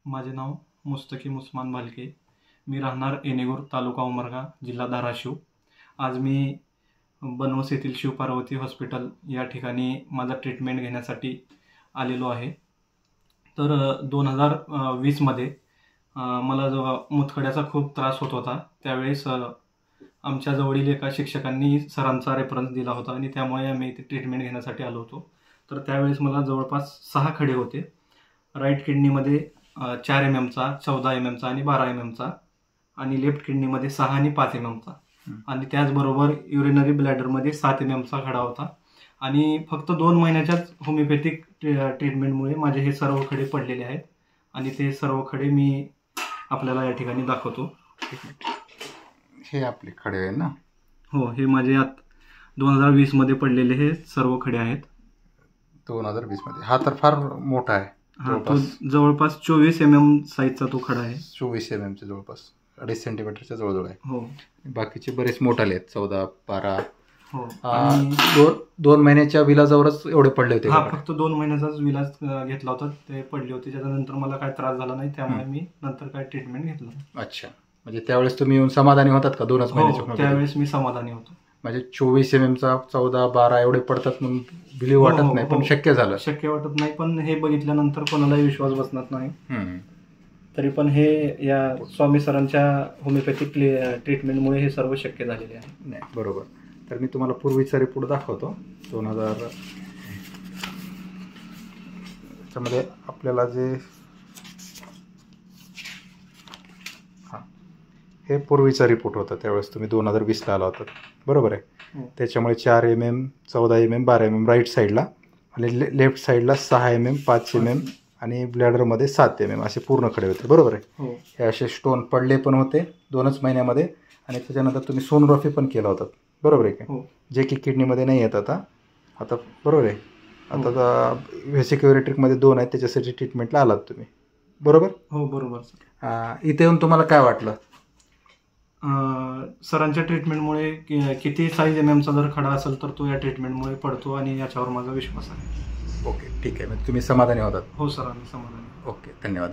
माझे नाव मुस्तकीम उस्मान भालके. मी राहणार येणेगूर, तालुका उमरगा, जिल्हा धाराशिव. आज मी बनवस येथील शिवपार्वती हॉस्पिटल या ठिकाणी माझा ट्रीटमेंट घेण्यासाठी आलेलो आहे. तर 2020मध्ये मला जो मुतखड्याचा खूप त्रास होत होता, त्यावेळेस आमच्या जवळील एका शिक्षकांनी सरांचा रेफरन्स दिला होता आणि त्यामुळे आम्ही इथे ट्रीटमेंट घेण्यासाठी आलो होतो. तर त्यावेळेस मला जवळपास 6 खडे होते. राईट किडनीमध्ये 4 mm चा, 14 mm चा आणि 12 mm चा, आणि लेफ्ट किडनीमध्ये 6 आणि 5 mm चा, आणि त्याचबरोबर युरिनरी ब्लॅडरमध्ये 7 mm चा खडा होता. आणि फक्त 2 महिन्याच्याच होमिओपॅथिक ट्रीटमेंटमुळे माझे हे सर्व खडे पडलेले आहेत आणि ते सर्व खडे मी आपल्याला या ठिकाणी दाखवतो. हे आपले खडे आहे ना? हो, हे माझे 2020मध्ये पडलेले हे सर्व खडे आहेत. 2020मध्ये? हा तर फार मोठा आहे. तो जवळपास 24 mm साईजचा तो खडा आहे. 24 mm च्या जवळपास 2.5 सेंटीमीटरच्या जवळजवळ आहे. हो. बाकीचे बरेच मोठाले आहेत, 14, 12. हो. 2 महिन्याच्या विलाजावरच एवढे पडले होते? हा, फक्त 2 महिन्याचाच विलाज घेतला होता, ते पडले होते. त्याच्यानंतर मला काय त्रास झाला नाही, त्यामुळे मी नंतर काय ट्रीटमेंट घेतलं. अच्छा, म्हणजे त्यावेळेस तुम्ही येऊन समाधानी होतात का? 2च महिन्याच्या? त्यावेळेस मी समाधानी होतो. म्हणजे 24 mm चा 14, 12 एवढे पडतात म्हणून बिलीव वाटत नाही, पण शक्य झालं? शक्य वाटत नाही, पण हे बघितल्यानंतर कोणालाही विश्वास बसणार नाही. तरी पण हे या स्वामी सरांच्या होमिओपॅथिक ट्रीटमेंटमुळे हे सर्व शक्य झालेले आहे. नाही, बरोबर. तर मी तुम्हाला पूर्वीचा रिपोर्ट दाखवतो. 2000 त्याच्यामध्ये आपल्याला जे हे पूर्वीचा रिपोर्ट होता, त्यावेळेस तुम्ही 2020ला आला होता, बरोबर आहे? त्याच्यामुळे 4 mm, 14 mm, 12 mm राईट साईडला, आणि लेफ्ट साईडला 6 mm, 5 mm आणि ब्लॅडरमध्ये 7 mm असे पूर्ण खडे होते, बरोबर आहे? हे असे स्टोन पडले पण होते 2च महिन्यामध्ये, आणि त्याच्यानंतर तुम्ही सोनोग्राफी पण केला होता, बरोबर आहे का? जे की किडनीमध्ये नाही येत आता, बरोबर आहे? आता व्हेसिक्युरेट्रिकमध्ये 2 आहेत, त्याच्यासाठी ट्रीटमेंटला आलात तुम्ही, बरोबर? हो, बरोबर सर. इथे येऊन तुम्हाला काय वाटलं? सरांच्या ट्रीटमेंटमुळे किती साईज MM चा जर खडा असेल तर तो या ट्रीटमेंटमुळे पडतो, आणि याच्यावर माझा विश्वास आहे. ओके, ठीक आहे. तुम्ही समाधानी होतात? हो सर, आम्ही समाधानी. ओके, धन्यवाद.